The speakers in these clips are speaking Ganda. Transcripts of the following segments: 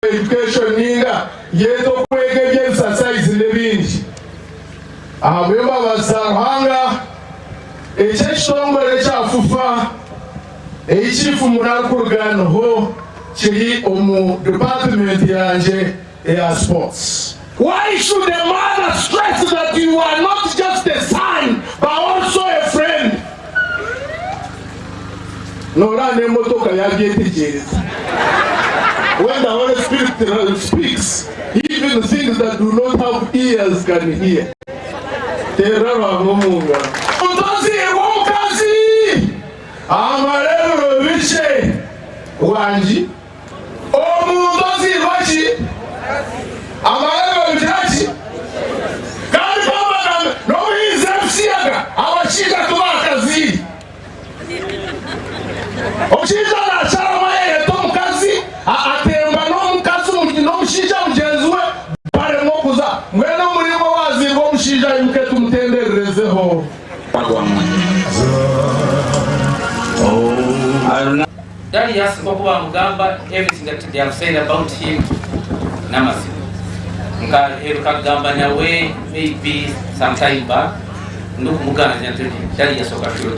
education ninga yeto kwegeje exercise lebinji abemba basanga ekishongole kya FUFA echifu munakurugano ho kiri omu department yanje ya sports. Why should a mother stress that you are not just a son but also a friend? No, when the Holy Spirit speaks, even things that do not have ears can hear. Wanji omudozi wachi amarebe bichachi kandi baba no bizefsiaga abashika tubakazi omushinja na charama yeto mukazi atemba no mukazi no mushinja mugenzwe bare mokuza mwene umurimo wazirwa omushinja yuke tumutenderezeho Darius Kokuba Mugamba, everything that they have said about him, Namasi. Gamba nawe, maybe sometime back, Muganga, Darius Okashiro,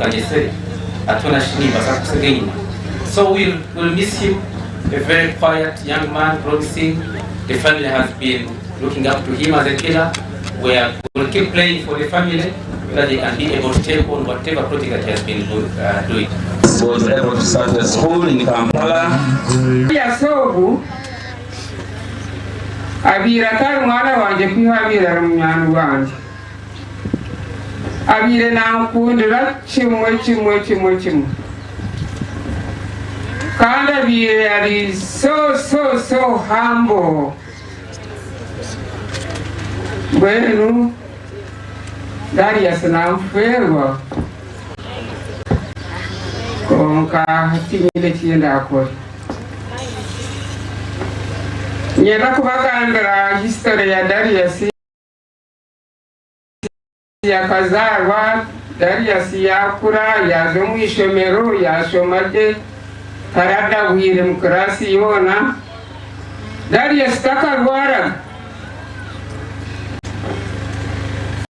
Atona Shiniba, again. So we'll miss him, a very quiet young man, promising. The family has been looking up to him as a killer. We'll keep playing for the family so that they can be able to take on whatever project that he has been doing. Was able to start a school in Kampala. Yasobu abira kar mwana wanje kwihabira rumyanu wanje abire nankundira kimwe kandi abire yari so humble bueno Darius namferwa konka timile tienda akora nyenda kubagambira history ya Darius yakazarwa Darius yakura yaje mu ishomero yashomaje karada wire mu klasi yona Darius takarwara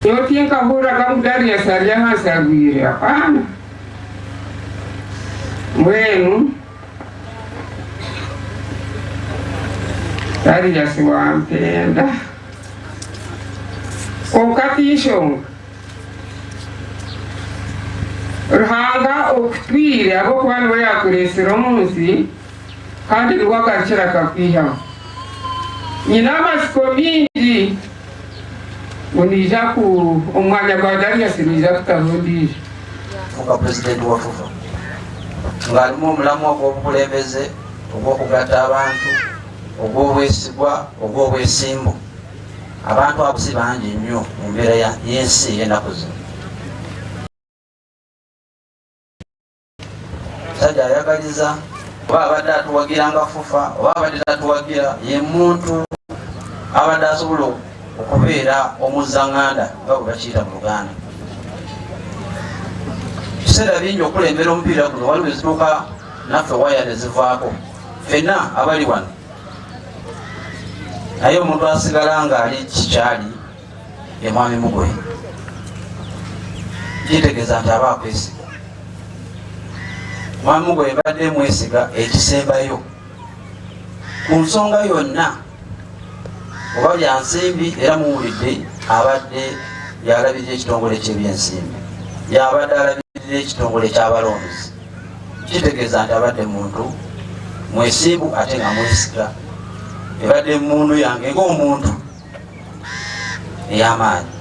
yotinka hura kam Darius aliyahasagwire hapana mwenu Darius wampenda okatisho ruhanga okutwire abo kubana bayakuresera omunsi kandi rwakakira kakwiha nyina amasiko mingi unija ku omwanya gwa Darius nija kutahundisha fuka president wa FUFA ngalimu omulamu ogw'obukulembeze ogw'okugatta abantu ogw'obwesigwa ogw'obwesimbu abantu abo si bangi nnyo mu mbeera y'ensi ey'ennaku zino. Sajja ayagaliza oba abadde atuwagira nga FUFA oba abadde tatuwagira ye muntu abadde asobola okubeera omuzzaŋŋanda nga bwe bakiyita mu Luganda. Biseera bingi okulembera omupiira guno waliwo ezituuka naffe waya ne zivaako ffenna abali wano naye omuntu asigala ng'ali kikyali ye mwami Mugoye kitegeeza nti aba akwesiga. Mwami Mugoye badde mwesiga ekisembayo ku nsonga yonna oba bya nsimbi era muwulidde abadde yalabirira ekitongole ky'ebyensimbi yabadde alabirira ekitongole ky'abalonzi kitegeeza nti abadde muntu mwesimbu ate nga mwesiga ebadde emmundu yange ng'omuntu ey'amaanyi.